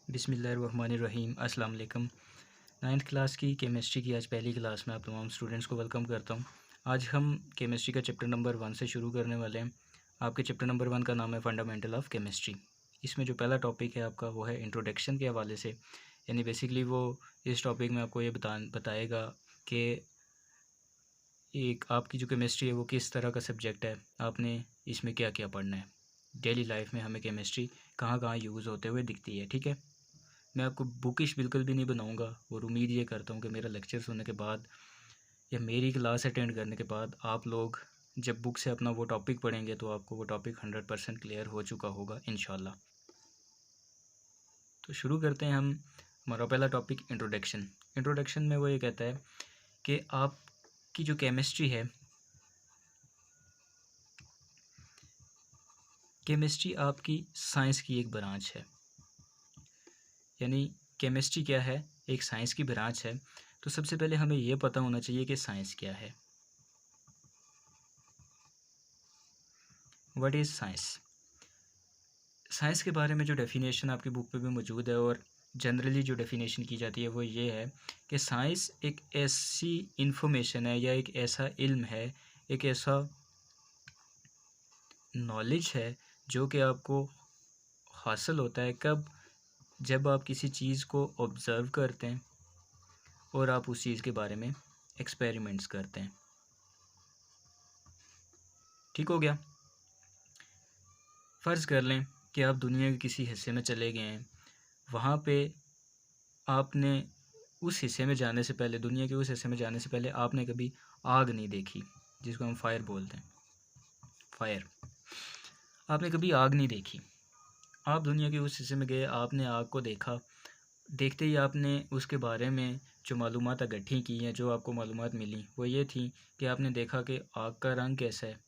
बिस्मिल्लाहिर्रहमानिर्रहीम अस्सलाम वालेकुम। 9th क्लास की केमिस्ट्री की आज पहली क्लास में आप तमाम स्टूडेंट्स को वेलकम करता हूँ। आज हम केमिस्ट्री का चैप्टर नंबर 1 से शुरू करने वाले हैं। आपके चैप्टर नंबर 1 का नाम है फंडामेंटल ऑफ़ केमिस्ट्री। इसमें जो पहला टॉपिक है आपका वो है इंट्रोडक्शन के हवाले से, यानी बेसिकली वो इस टॉपिक में आपको ये बताएगा कि एक आपकी जो केमिस्ट्री है वो किस तरह का सब्जेक्ट है, आपने इसमें क्या क्या पढ़ना है। डेली लाइफ में हमें केमिस्ट्री कहाँ कहाँ यूज़ होते हुए दिखती है, ठीक है। मैं आपको बुकिश बिल्कुल भी नहीं बनाऊंगा और उम्मीद ये करता हूँ कि मेरा लेक्चर सुनने के बाद या मेरी क्लास अटेंड करने के बाद आप लोग जब बुक से अपना वो टॉपिक पढ़ेंगे तो आपको वो टॉपिक 100% क्लियर हो चुका होगा इंशाल्लाह। तो शुरू करते हैं हम। हमारा पहला टॉपिक इंट्रोडक्शन में वो ये कहता है कि आपकी जो केमिस्ट्री है, केमिस्ट्री आपकी साइंस की एक ब्रांच है। यानी केमिस्ट्री क्या है, एक साइंस की ब्रांच है। तो सबसे पहले हमें ये पता होना चाहिए कि साइंस क्या है। What is science? साइंस के बारे में जो डेफिनेशन आपकी बुक पे भी मौजूद है और जनरली जो डेफिनेशन की जाती है वो ये है कि साइंस एक ऐसी इंफॉर्मेशन है या एक ऐसा इल्म है, एक ऐसा नॉलेज है जो कि आपको हासिल होता है कब, जब आप किसी चीज़ को ऑब्ज़र्व करते हैं और आप उस चीज़ के बारे में एक्सपेरिमेंट्स करते हैं। ठीक हो गया। फ़र्ज़ कर लें कि आप दुनिया के किसी हिस्से में चले गए हैं, वहाँ पे आपने उस हिस्से में जाने से पहले, दुनिया के उस हिस्से में जाने से पहले आपने कभी आग नहीं देखी, जिसको हम फायर बोलते हैं। फायर, आपने कभी आग नहीं देखी। आप दुनिया के उस हिस्से में गए, आपने आग को देखा। देखते ही आपने उसके बारे में जो मालूमात इकट्ठी की हैं, जो आपको मालूमात मिली वो ये थी कि आपने देखा कि आग का रंग कैसा है।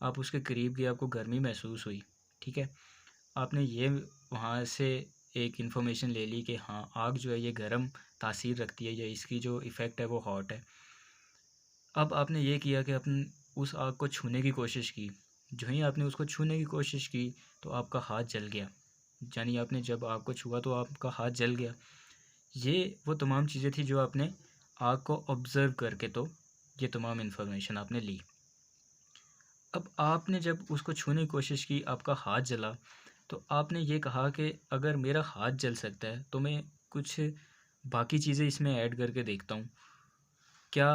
आप उसके करीब गए, आपको गर्मी महसूस हुई, ठीक है। आपने ये वहाँ से एक इन्फॉर्मेशन ले ली कि हाँ, आग जो है ये गर्म तासीर रखती है या इसकी जो इफ़ेक्ट है वो हॉट है। अब आपने ये किया कि आपने उस आग को छूने की कोशिश की। जो ही आपने उसको छूने की कोशिश की तो आपका हाथ जल गया, यानी आपने जब आग को छुआ तो आपका हाथ जल गया। ये वो तमाम चीज़ें थी जो आपने आग को ऑब्ज़र्व करके, तो ये तमाम इन्फॉर्मेशन आपने ली। अब आपने जब उसको छूने की कोशिश की, आपका हाथ जला, तो आपने ये कहा कि अगर मेरा हाथ जल सकता है तो मैं कुछ बाकी चीज़ें इसमें ऐड करके देखता हूँ, क्या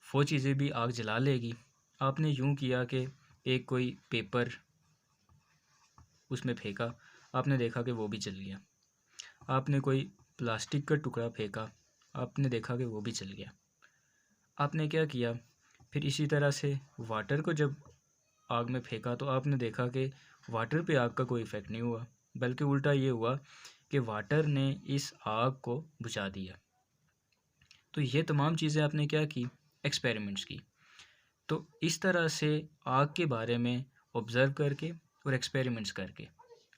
वो चीज़ें भी आग जला लेगी। आपने यूँ किया कि एक कोई पेपर उसमें फेंका, आपने देखा कि वो भी जल गया। आपने कोई प्लास्टिक का टुकड़ा फेंका, आपने देखा कि वो भी जल गया। आपने क्या किया, फिर इसी तरह से वाटर को जब आग में फेंका तो आपने देखा कि वाटर पे आग का कोई इफ़ेक्ट नहीं हुआ, बल्कि उल्टा ये हुआ कि वाटर ने इस आग को बुझा दिया। तो ये तमाम चीज़ें आपने क्या की, एक्सपेरिमेंट्स की। तो इस तरह से आग के बारे में ऑब्ज़र्व करके और एक्सपेरिमेंट्स करके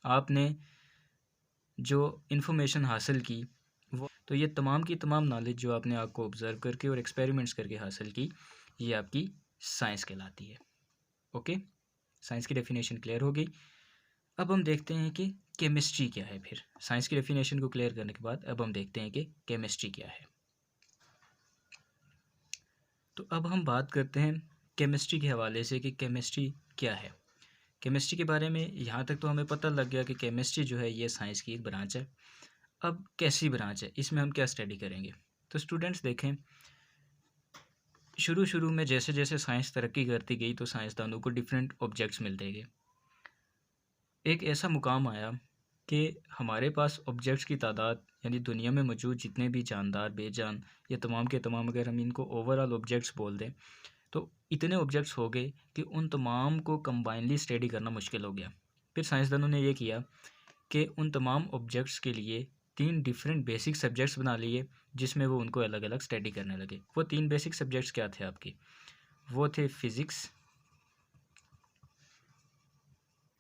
आपने जो इन्फॉर्मेशन हासिल की वो, तो ये तमाम की तमाम नॉलेज जो आपने आग को ऑब्ज़र्व करके और एक्सपेरिमेंट्स करके हासिल की, ये आपकी साइंस कहलाती है। ओके, साइंस की डेफिनेशन क्लियर हो गई। अब हम देखते हैं कि केमिस्ट्री क्या है। फिर साइंस की डेफिनेशन को क्लियर करने के बाद अब हम देखते हैं कि केमिस्ट्री क्या है। तो अब हम बात करते हैं केमिस्ट्री के हवाले से कि केमिस्ट्री क्या है। केमिस्ट्री के बारे में यहाँ तक तो हमें पता लग गया कि केमिस्ट्री जो है ये साइंस की एक ब्रांच है। अब कैसी ब्रांच है, इसमें हम क्या स्टडी करेंगे। तो स्टूडेंट्स देखें, शुरू शुरू में जैसे जैसे साइंस तरक्की करती गई तो साइंसदानों को डिफरेंट ऑब्जेक्ट्स मिलते गए। एक ऐसा मुकाम आया कि हमारे पास ऑब्जेक्ट्स की तादाद, यानी दुनिया में मौजूद जितने भी जानदार बेजान या तमाम के तमाम, अगर हम इनको ओवरऑल ऑब्जेक्ट्स बोल दें तो इतने ऑब्जेक्ट्स हो गए कि उन तमाम को कंबाइनली स्टडी करना मुश्किल हो गया। फिर साइंसदानों ने यह किया कि उन तमाम ऑब्जेक्ट्स के लिए 3 डिफरेंट बेसिक सब्जेक्ट्स बना लिए, जिसमें वो उनको अलग अलग स्टडी करने लगे। वो 3 बेसिक सब्जेक्ट्स क्या थे आपके? वो थे फिज़िक्स,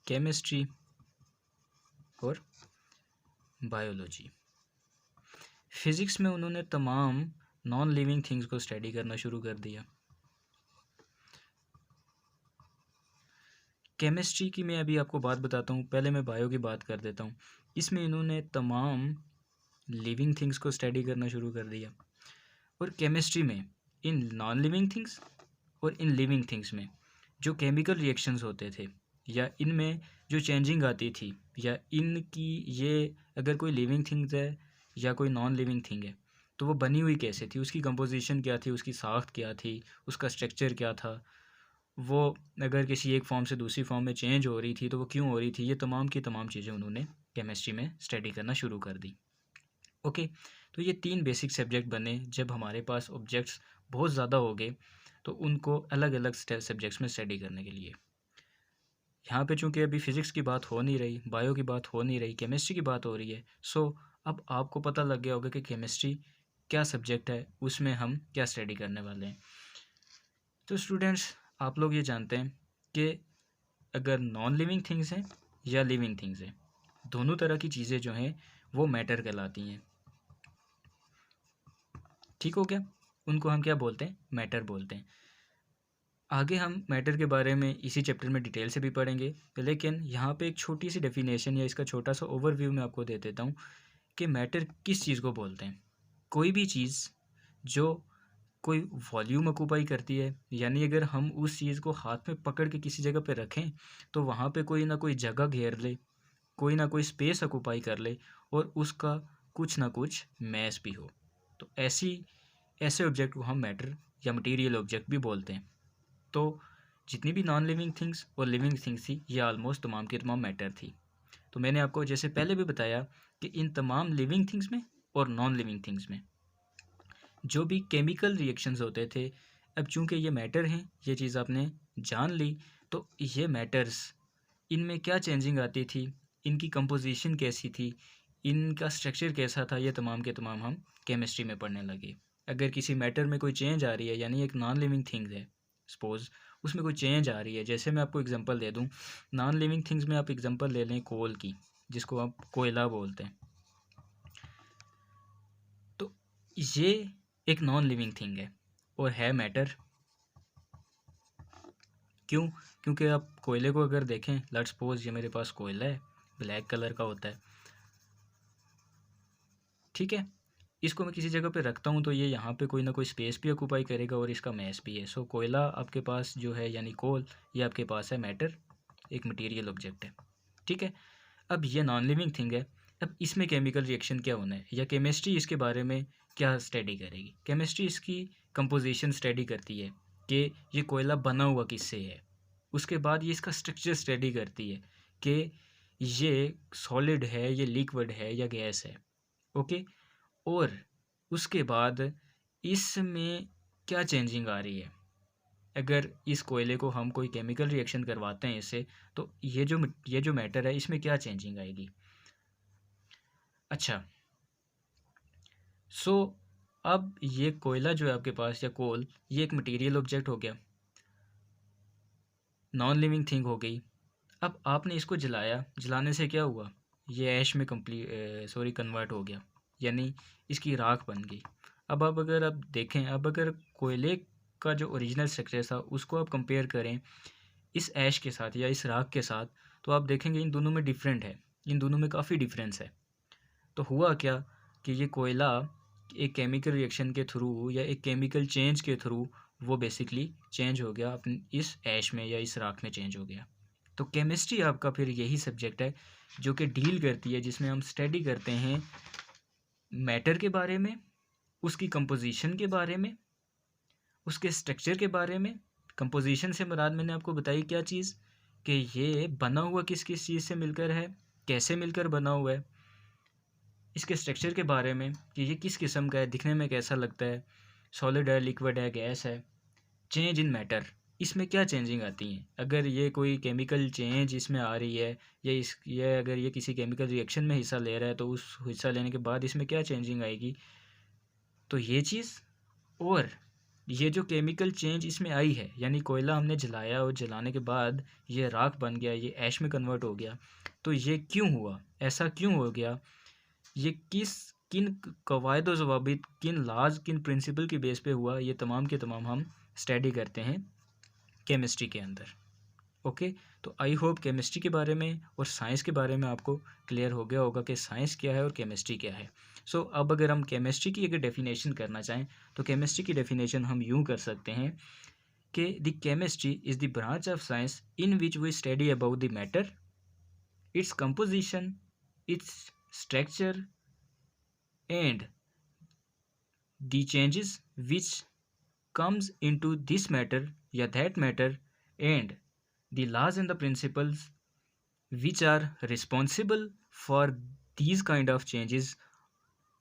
केमिस्ट्री और बायोलॉजी। फिज़िक्स में उन्होंने तमाम नॉन लिविंग थिंग्स को स्टडी करना शुरू कर दिया। केमिस्ट्री की मैं अभी आपको बात बताता हूँ, पहले मैं बायो की बात कर देता हूँ। इसमें इन्होंने तमाम लिविंग थिंग्स को स्टडी करना शुरू कर दिया। और केमिस्ट्री में इन नॉन लिविंग थिंग्स और इन लिविंग थिंग्स में जो केमिकल रिएक्शंस होते थे या इनमें जो चेंजिंग आती थी या इनकी ये अगर कोई लिविंग थिंग्स है या कोई नॉन लिविंग थिंग है तो वो बनी हुई कैसे थी, उसकी कंपोजिशन क्या थी, उसकी साख्त क्या थी, उसका स्ट्रक्चर क्या था, वो अगर किसी एक फॉर्म से दूसरी फॉर्म में चेंज हो रही थी तो वो क्यों हो रही थी, ये तमाम की तमाम चीज़ें उन्होंने केमिस्ट्री में स्टडी करना शुरू कर दी। ओके, तो ये 3 बेसिक सब्जेक्ट बने। जब हमारे पास ऑब्जेक्ट्स बहुत ज़्यादा हो गए तो उनको अलग अलग सब्जेक्ट्स में स्टडी करने के लिए। यहाँ पे चूँकि अभी फ़िज़िक्स की बात हो नहीं रही, बायो की बात हो नहीं रही, केमिस्ट्री की बात हो रही है, सो अब आपको पता लग गया होगा कि केमिस्ट्री क्या सब्जेक्ट है, उसमें हम क्या स्टडी करने वाले हैं। तो स्टूडेंट्स, आप लोग ये जानते हैं कि अगर नॉन लिविंग थिंग्स हैं या लिविंग थिंग्स हैं, दोनों तरह की चीज़ें जो हैं वो मैटर कहलाती हैं। ठीक हो गया? उनको हम क्या बोलते हैं? मैटर बोलते हैं। आगे हम मैटर के बारे में इसी चैप्टर में डिटेल से भी पढ़ेंगे, लेकिन यहाँ पे एक छोटी सी डेफिनेशन या इसका छोटा सा ओवरव्यू मैं आपको दे देता हूँ कि मैटर किस चीज़ को बोलते हैं। कोई भी चीज़ जो कोई वॉल्यूम ऑक्यूपाई करती है, यानी अगर हम उस चीज़ को हाथ में पकड़ के किसी जगह पे रखें तो वहाँ पे कोई ना कोई जगह घेर ले, कोई ना कोई स्पेस ऑक्यूपाई कर ले और उसका कुछ ना कुछ मैस भी हो, तो ऐसे ऑब्जेक्ट को हम मैटर या मटेरियल ऑब्जेक्ट भी बोलते हैं। तो जितनी भी नॉन लिविंग थिंग्स और लिविंग थिंग्स थी ये ऑलमोस्ट तमाम की तमाम मैटर थी। तो मैंने आपको जैसे पहले भी बताया कि इन तमाम लिविंग थिंग्स में और नॉन लिविंग थिंग्स में जो भी केमिकल रिएक्शंस होते थे, अब चूंकि ये मैटर हैं, ये चीज़ आपने जान ली, तो ये मैटर्स इनमें क्या चेंजिंग आती थी, इनकी कंपोजिशन कैसी थी, इनका स्ट्रक्चर कैसा था, ये तमाम के तमाम हम केमिस्ट्री में पढ़ने लगे। अगर किसी मैटर में कोई चेंज आ रही है, यानी एक नॉन लिविंग थिंग है, सपोज उसमें कोई चेंज आ रही है, जैसे मैं आपको एग्जांपल दे दूं, नॉन लिविंग थिंग्स में आप एग्जांपल ले लें कोल की, जिसको आप कोयला बोलते हैं। तो ये एक नॉन लिविंग थिंग है और है मैटर। क्यों? क्योंकि आप कोयले को अगर देखें, लेट्स सपोज ये मेरे पास कोयला है, ब्लैक कलर का होता है, ठीक है, इसको मैं किसी जगह पे रखता हूँ तो ये यहाँ पे कोई ना कोई स्पेस भी ऑक्यूपाई करेगा और इसका मैस भी है। सो कोयला आपके पास जो है यानी कोल, ये आपके पास है मैटर, एक मटेरियल ऑब्जेक्ट है, ठीक है। अब ये नॉन लिविंग थिंग है, अब इसमें केमिकल रिएक्शन क्या होना है या केमिस्ट्री इसके बारे में क्या स्टडी करेगी? केमिस्ट्री इसकी कंपोजिशन स्टडी करती है कि ये कोयला बना हुआ किससे है। उसके बाद ये इसका स्ट्रक्चर स्टडी करती है कि ये सॉलिड है, ये लिक्विड है या गैस है, ओके। और उसके बाद इसमें क्या चेंजिंग आ रही है, अगर इस कोयले को हम कोई केमिकल रिएक्शन करवाते हैं इससे, तो ये जो मैटर है इसमें क्या चेंजिंग आएगी। अच्छा, सो अब ये कोयला जो है आपके पास या कोल, ये एक मटेरियल ऑब्जेक्ट हो गया, नॉन लिविंग थिंग हो गई। अब आपने इसको जलाया, जलाने से क्या हुआ, ये ऐश में कन्वर्ट हो गया, यानी इसकी राख बन गई। अब अगर आप देखें, अब अगर कोयले का जो ओरिजिनल स्ट्रक्चर था उसको आप कंपेयर करें इस ऐश के साथ या इस राख के साथ, तो आप देखेंगे इन दोनों में डिफरेंट है, इन दोनों में काफ़ी डिफरेंस है। तो हुआ क्या कि ये कोयला एक केमिकल रिएक्शन के थ्रू या एक केमिकल चेंज के थ्रू वो बेसिकली चेंज हो गया, अपनी इस ऐश में या इस राख में चेंज हो गया। तो केमिस्ट्री आपका फिर यही सब्जेक्ट है जो कि डील करती है, जिसमें हम स्टडी करते हैं मैटर के बारे में, उसकी कंपोजिशन के बारे में, उसके स्ट्रक्चर के बारे में। कंपोजिशन से मुराद मैंने आपको बताई क्या चीज़, कि ये बना हुआ किस किस चीज़ से मिलकर है, कैसे मिलकर बना हुआ है, इसके स्ट्रक्चर के बारे में कि ये किस किस्म का है, दिखने में कैसा लगता है, सॉलिड है, लिक्विड है, गैस है। चेंज इन मैटर, इसमें क्या चेंजिंग आती हैं, अगर ये कोई केमिकल चेंज इसमें आ रही है या ये अगर ये किसी केमिकल रिएक्शन में हिस्सा ले रहा है तो उस हिस्सा लेने के बाद इसमें क्या चेंजिंग आएगी। तो ये चीज़, और ये जो केमिकल चेंज इसमें आई है, यानी कोयला हमने जलाया और जलाने के बाद ये राख बन गया, ये ऐश में कन्वर्ट हो गया, तो ये क्यों हुआ, ऐसा क्यों हो गया, ये किन कवायद व ज़वाबित, किन लाज, किन प्रिंसिपल की बेस पे हुआ, ये तमाम के तमाम हम स्टडी करते हैं केमिस्ट्री के अंदर। ओके, तो आई होप केमिस्ट्री के बारे में और साइंस के बारे में आपको क्लियर हो गया होगा कि साइंस क्या है और केमिस्ट्री क्या है। अब अगर हम केमिस्ट्री की अगर डेफिनेशन करना चाहें तो केमिस्ट्री की डेफिनेशन हम यूँ कर सकते हैं कि the chemistry is the branch of science in which we study about the matter, its composition, its structure and the changes which comes into this matter या that matter and the laws and the principles which are responsible for these kind of changes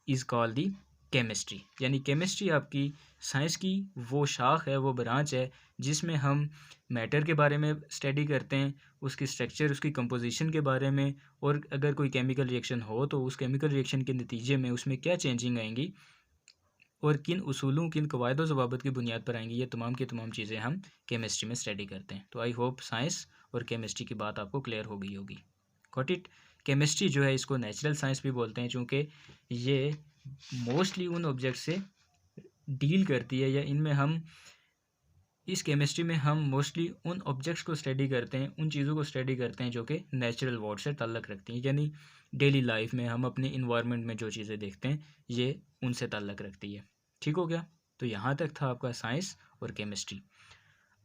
is called the chemistry. यानी chemistry आपकी science की वो शाख है, वो branch है जिसमें हम मैटर के बारे में स्टडी करते हैं, उसकी स्ट्रक्चर, उसकी कंपोजिशन के बारे में, और अगर कोई केमिकल रिएक्शन हो तो उस केमिकल रिएक्शन के नतीजे में उसमें क्या चेंजिंग आएंगी और किन उसूलों, किन कवायद ज़वाबित की बुनियाद पर आएंगी, ये तमाम की तमाम चीज़ें हम केमिस्ट्री में स्टडी करते हैं। तो आई होप साइंस और केमिस्ट्री की बात आपको क्लियर हो गई होगी। Got it. केमिस्ट्री जो है इसको नेचुरल साइंस भी बोलते हैं, चूँकि ये मोस्टली उन ऑब्जेक्ट से डील करती है, या इनमें हम इस केमिस्ट्री में हम मोस्टली उन ऑब्जेक्ट्स को स्टडी करते हैं, उन चीज़ों को स्टडी करते हैं जो कि नेचुरल वर्ल्ड से ताल्लुक़ रखती हैं। यानी डेली लाइफ में हम अपने इन्वायरमेंट में जो चीज़ें देखते हैं ये उनसे ताल्लुक़ रखती है। ठीक हो गया। तो यहाँ तक था आपका साइंस और केमिस्ट्री।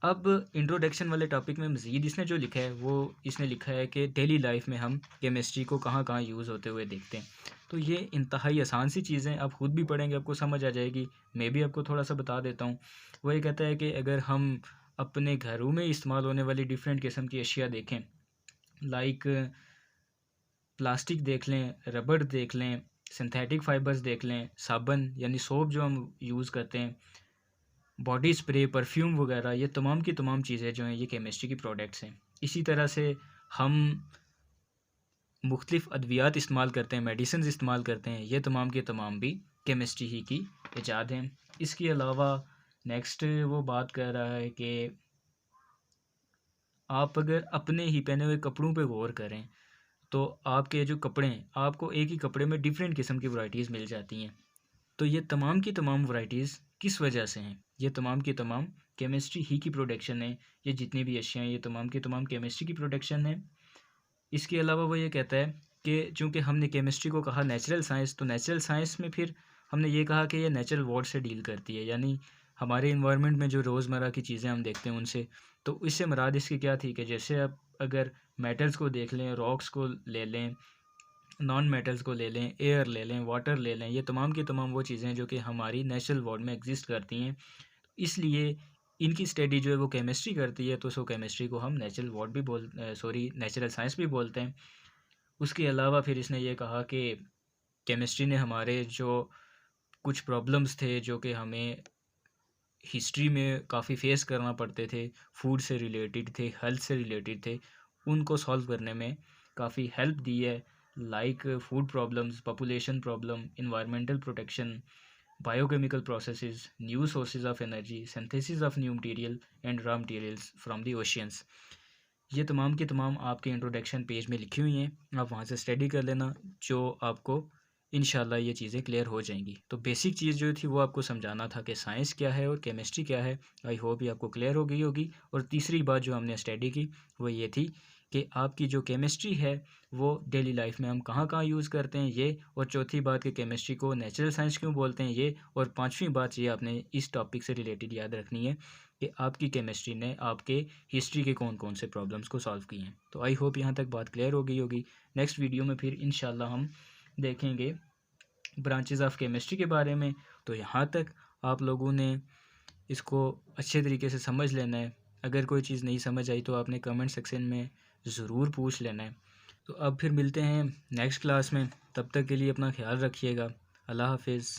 अब इंट्रोडक्शन वाले टॉपिक में मज़ीद इसने जो लिखा है वो इसने लिखा है कि डेली लाइफ में हम केमिस्ट्री को कहाँ कहाँ यूज़ होते हुए देखते हैं। तो ये इंतहाई आसान सी चीज़ें, आप खुद भी पढ़ेंगे आपको समझ आ जाएगी। मैं भी आपको थोड़ा सा बता देता हूँ। वो ये कहता है कि अगर हम अपने घरों में इस्तेमाल होने वाली डिफरेंट किस्म की अशिया देखें, लाइक प्लास्टिक देख लें, रबड़ देख लें, सिंथेटिक फाइबर्स देख लें, साबुन यानी सोप जो हम यूज़ करते हैं, बॉडी स्प्रे, परफ्यूम वगैरह, ये तमाम की तमाम चीज़ें जो हैं ये केमिस्ट्री की प्रोडक्ट्स हैं। इसी तरह से हम मुख्तलिफ़ अद्वियात इस्तेमाल करते हैं, मेडिसिन इस्तेमाल करते हैं, ये तमाम के तमाम भी केमिस्ट्री ही की इजाद हैं। इसके अलावा नेक्स्ट वो बात कर रहा है कि आप अगर अपने ही पहने हुए कपड़ों पे गौर करें तो आपके जो कपड़े हैं, आपको एक ही कपड़े में डिफरेंट किस्म की वैराइटीज़ मिल जाती हैं। तो ये तमाम की तमाम वैराइटीज़ किस वजह से हैं? ये तमाम की तमाम केमिस्ट्री ही की प्रोडक्शन है। ये जितनी भी अशिया हैं ये तमाम की तमाम केमिस्ट्री की प्रोडक्शन है। इसके अलावा वो ये कहता है कि चूँकि हमने केमिस्ट्री को कहा नेचुरल साइंस, तो नेचुरल साइंस में फिर हमने ये कहा कि ये नेचुरल वर्ल्ड से डील करती है, यानी हमारे इन्वायरमेंट में जो रोज़मर्रा की चीज़ें हम देखते हैं उनसे। तो इससे मुराद इसकी क्या थी कि जैसे आप अगर मेटल्स को देख लें, रॉक्स को ले लें, नॉन मेटल्स को ले लें, एयर ले लें, वाटर ले लें, ये तमाम की तमाम वो चीज़ें जो कि हमारी नेचुरल वर्ल्ड में एग्जिस्ट करती हैं। इसलिए इनकी स्टडी जो है वो केमिस्ट्री करती है, तो सो केमिस्ट्री को हम नेचुरल वर्ल्ड भी नेचुरल साइंस भी बोलते हैं। उसके अलावा फिर इसने ये कहा कि केमिस्ट्री ने हमारे जो कुछ प्रॉब्लम्स थे जो कि हमें हिस्ट्री में काफ़ी फेस करना पड़ते थे, फूड से रिलेटेड थे, हेल्थ से रिलेटेड थे, उनको सॉल्व करने में काफ़ी हेल्प दी है। Like food problems, population problem, environmental protection, biochemical processes, new sources of energy, synthesis of new material and raw materials from the oceans. ये तमाम की तमाम आपके इंट्रोडक्शन पेज में लिखी हुई हैं, आप वहाँ से स्टडी कर लेना, जो आपको इंशाल्लाह ये चीज़ें क्लियर हो जाएंगी। तो बेसिक चीज़ जो थी वो आपको समझाना था कि साइंस क्या है और केमिस्ट्री क्या है। आई होप ये आपको क्लियर हो गई होगी। और तीसरी बात जो हमने स्टडी की वो ये थी कि आपकी जो केमिस्ट्री है वो डेली लाइफ में हम कहाँ कहाँ यूज़ करते हैं ये, और चौथी बात कि केमिस्ट्री को नेचुरल साइंस क्यों बोलते हैं ये, और पांचवी बात ये आपने इस टॉपिक से रिलेटेड याद रखनी है कि आपकी केमिस्ट्री ने आपके हिस्ट्री के कौन कौन से प्रॉब्लम्स को सॉल्व किए हैं। तो आई होप यहाँ तक बात क्लियर हो गई होगी। नेक्स्ट वीडियो में फिर इंशाल्लाह हम देखेंगे ब्रांचेस ऑफ केमिस्ट्री के बारे में। तो यहाँ तक आप लोगों ने इसको अच्छे तरीके से समझ लेना है। अगर कोई चीज़ नहीं समझ आई तो आपने कमेंट सेक्शन में ज़रूर पूछ लेना है। तो अब फिर मिलते हैं नेक्स्ट क्लास में, तब तक के लिए अपना ख्याल रखिएगा। अल्लाह हाफिज़।